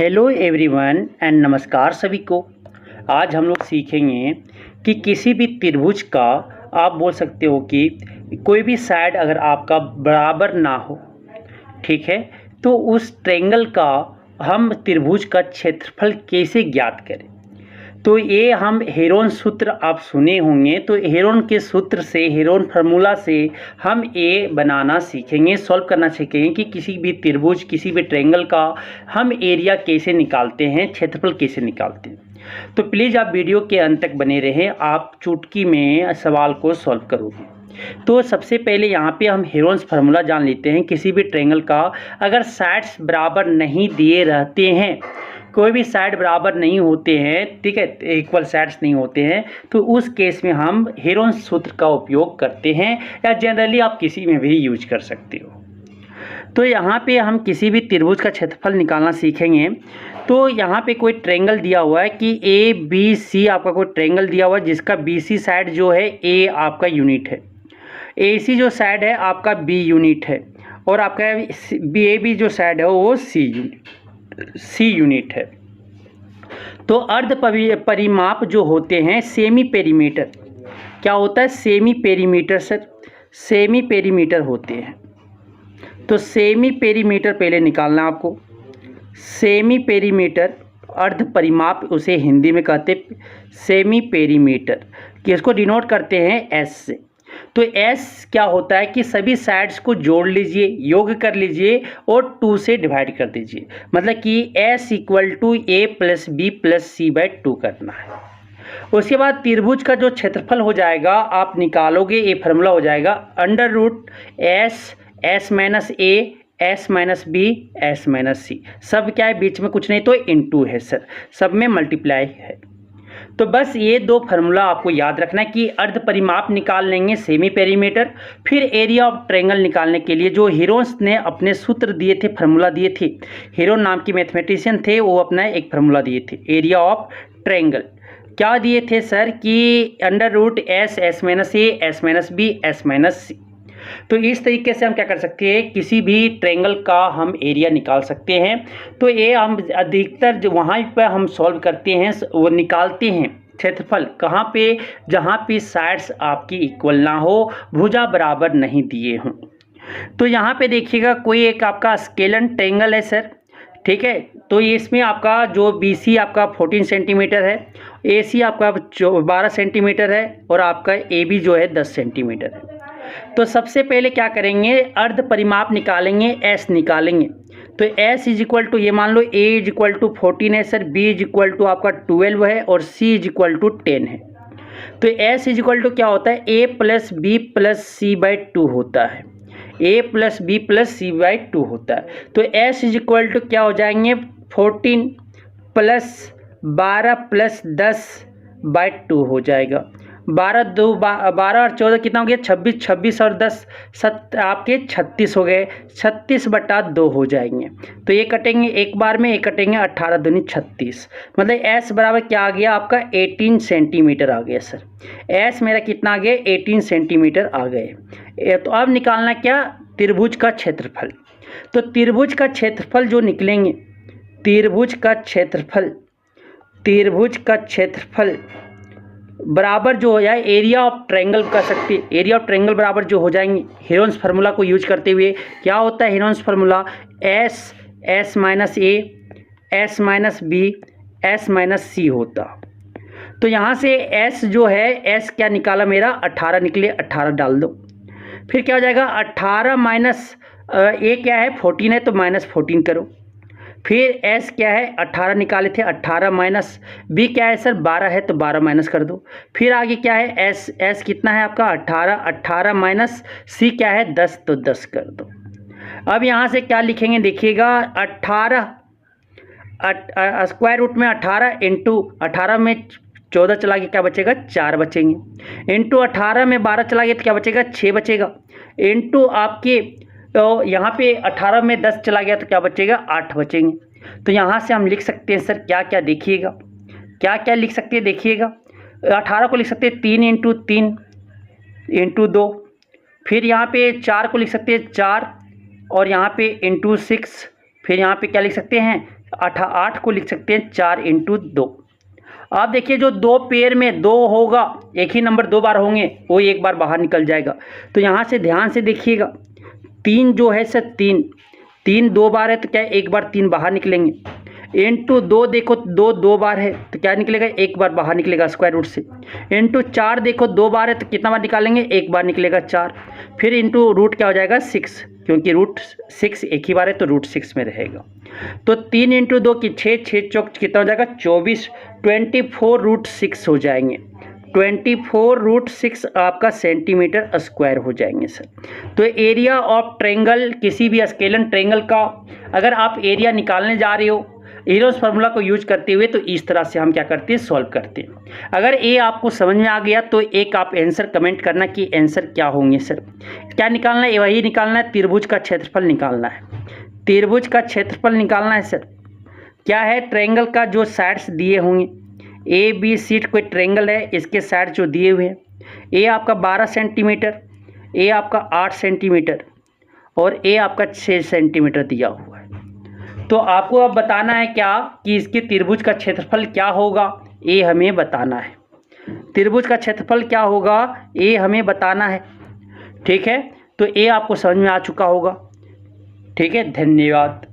Hello everyone and नमस्कार सभी को। आज हम लोग सीखेंगे कि किसी भी त्रिभुज का आप बोल सकते हो कि कोई भी साइड अगर आपका बराबर ना हो, ठीक है, तो उस ट्रायंगल का हम त्रिभुज का क्षेत्रफल कैसे ज्ञात करें। तो ये हम हेरोन सूत्र आप सुने होंगे, तो हेरोन के सूत्र से, हेरोन फार्मूला से हम ये बनाना सीखेंगे, सॉल्व करना सीखेंगे कि किसी भी त्रिभुज, किसी भी ट्रायंगल का हम एरिया कैसे निकालते हैं, क्षेत्रफल कैसे निकालते हैं। तो प्लीज़ आप वीडियो के अंत तक बने रहें, आप चुटकी में सवाल को सॉल्व करोगे। तो सबसे पहले यहाँ पे हम हेरोन्स फार्मूला जान लेते हैं। किसी भी ट्रायंगल का अगर साइड्स बराबर नहीं दिए रहते हैं, कोई भी साइड बराबर नहीं होते हैं, ठीक है, इक्वल साइड्स नहीं होते हैं, तो उस केस में हम हेरोन्स सूत्र का उपयोग करते हैं, या जनरली आप किसी में भी यूज कर सकते हो। तो यहाँ पे हम किसी भी त्रिभुज का क्षेत्रफल निकालना सीखेंगे। तो यहाँ पे कोई ट्रायंगल दिया हुआ है कि ए बी सी, आपका कोई ट्रायंगल दिया हुआ है जिसका बी सी साइड जो है ए आपका यूनिट है, ए सी जो साइड है आपका बी यूनिट है, और आपका ए बी जो साइड है वो सी यूनिट है। तो अर्ध परिमाप जो होते हैं, सेमी पेरीमीटर, क्या होता है semi perimeter sir, semi perimeter होते हैं। तो सेमी पेरीमीटर पहले निकालना आपको। सेमी पेरीमीटर अर्ध परिमाप उसे हिंदी में कहते सेमी पेरीमीटर, कि इसको डिनोट करते हैं एस से। तो एस क्या होता है कि सभी साइड्स को जोड़ लीजिए, योग कर लीजिए और 2 से डिवाइड कर दीजिए, मतलब कि S equal to A plus B plus C by 2 करना है। उसके बाद त्रिभुज का जो क्षेत्रफल हो जाएगा आप निकालोगे, ये फार्मूला हो जाएगा under root S minus A, S minus B, S minus C, सब क्या है बीच में कुछ नहीं तो इनटू है सर, सब में मल्टीप्लाई है। तो बस ये 2 फार्मूला आपको याद रखना है कि अर्ध परिमाप निकाल लेंगे सेमी पेरीमीटर, फिर एरिया ऑफ ट्रायंगल निकालने के लिए जो हेरोन्स ने अपने सूत्र दिए थे, फार्मूला दिए थे, हेरोन नाम की मैथमेटिशियन थे, वो अपना एक फार्मूला दिए थे एरिया ऑफ ट्रायंगल। क्या दिए थे सर कि under root S minus A, S minus B, S minus C. तो इस तरीके से हम क्या कर सकते हैं, किसी भी ट्रायंगल का हम एरिया निकाल सकते हैं। तो ये हम अधिकतर जो वहाँ पे हम सॉल्व करते हैं, वो निकालते हैं क्षेत्रफल कहाँ पे, जहाँ पे साइड्स आपकी इक्वल ना हो, भुजा बराबर नहीं दिए हों। तो यहाँ पे देखिएगा कोई एक आपका स्केलन ट्रायंगल है सर, ठीक है। तो इसमें आपका जो बी सी आपका 14 सेंटीमीटर है, ए सी आपका 12 सेंटीमीटर है, और आपका ए बी जो है 10 सेंटीमीटर है। तो सबसे पहले क्या करेंगे, अर्ध परिमाप निकालेंगे, एस निकालेंगे। तो एस इज इक्वल टू, ये मान लो ए इज इक्वल टू 14 है sir, B is equal to आपका 12 है, और सी इज इक्वल टू 10 है। तो एस इज इक्वल टू क्या होता है, A plus B plus C by 2 होता है, A plus B plus C by 2 होता है। तो एस इज इक्वल टू क्या हो जाएंगे, 14 प्लस 12 प्लस 10 बाई 2 हो जाएगा। 12 और 14 कितना हो गया, 26, 26 और 10 आपके 36 हो गए, 36/2 हो जाएंगे। तो ये कटेंगे एक बार में, ये कटेंगे 18 दूनी 36, मतलब एस बराबर क्या आ गया आपका 18 सेंटीमीटर आ गया सर। एस मेरा कितना आ गया, 18 सेंटीमीटर आ गए। तो अब निकालना क्या, त्रिभुज का क्षेत्रफल। तो त्रिभुज का क्षेत्रफल जो निकलेंगे, त्रिभुज का क्षेत्रफल बराबर जो हो जाए एरिया ऑफ ट्रायंगल कर सकते, एरिया ऑफ ट्रायंगल बराबर जो हो जाएंगे हेरोन्स फार्मूला को यूज करते हुए। क्या होता है Heron's formula, S minus A, S minus B, S minus C होता। तो यहाँ से एस जो है, एस क्या निकाला मेरा 18 निकले, 18 डाल दो। फिर क्या हो जाएगा 18 माइनस ए क्या है 14 है, तो माइनस 14 करो। फिर एस क्या है 18 निकाले थे, 18 माइनस बी क्या है सर 12 है, तो 12 माइनस कर दो। फिर आगे क्या है एस कितना है आपका 18 माइनस सी क्या है 10, तो 10 कर दो। अब यहाँ से क्या लिखेंगे देखिएगा, 18 स्क्वायर रूट में 18 इंटू 18 में 14 चला गया, क्या बचेगा 4 बचेंगे, इंटू 18 में 12 चला गया तो क्या बचेगा 6 बचेगा, इंटू आपके तो यहाँ पे 18 में 10 चला गया तो क्या बचेगा 8 बचेंगे। तो यहाँ से हम लिख सकते हैं सर क्या क्या देखिएगा, क्या क्या लिख सकते हैं देखिएगा। 18 को लिख सकते हैं 3 इंटू 3 इंटू 2, फिर यहाँ पे 4 को लिख सकते हैं 4, और यहाँ पे इंटू 6, फिर यहाँ पे क्या लिख सकते हैं 8 को लिख सकते हैं 4 × 2। आप देखिए जो दो पेयर में 2 होगा, एक ही नंबर 2 बार होंगे, वो एक बार बाहर निकल जाएगा। तो यहाँ से ध्यान से देखिएगा, 3 जो है सर 3 2 बार है तो क्या एक बार 3 बाहर निकलेंगे। इंटू 2 देखो 2 बार है तो क्या निकलेगा, एक बार बाहर निकलेगा स्क्वायर रूट से। इंटू 4 देखो 2 बार है तो कितना बार निकालेंगे, एक बार निकलेगा 4। फिर इंटू रूट क्या हो जाएगा 6, क्योंकि रूट 6 एक ही बार है तो रूट 6 में रहेगा। तो 3 × 2 की 6, 6 चौक कितना हो जाएगा 24, 24 रूट 6 हो जाएंगे। 24 रूट 6 आपका सेंटीमीटर स्क्वायर हो जाएंगे सर। तो एरिया ऑफ ट्रायंगल, किसी भी स्केलन ट्रायंगल का अगर आप एरिया निकालने जा रहे हो ईरोस फार्मूला को यूज करते हुए, तो इस तरह से हम क्या करते हैं, सॉल्व करते हैं। अगर ये आपको समझ में आ गया तो एक आप आंसर कमेंट करना कि आंसर क्या होंगे सर। क्या निकालना है, वही निकालना है, त्रिभुज का क्षेत्रफल निकालना है। त्रिभुज का क्षेत्रफल निकालना है सर। क्या है, ट्रायंगल का जो साइड्स दिए होंगे, ए बी सी कोई ट्रायंगल है, इसके साइड जो दिए हुए हैं, ए आपका 12 सेंटीमीटर, ए आपका 8 सेंटीमीटर और ए आपका 6 सेंटीमीटर दिया हुआ है। तो आपको अब बताना है क्या कि इसके त्रिभुज का क्षेत्रफल क्या होगा, ये हमें बताना है। त्रिभुज का क्षेत्रफल क्या होगा ये हमें बताना है। ठीक है, तो ये आपको समझ में आ चुका होगा। ठीक है, धन्यवाद।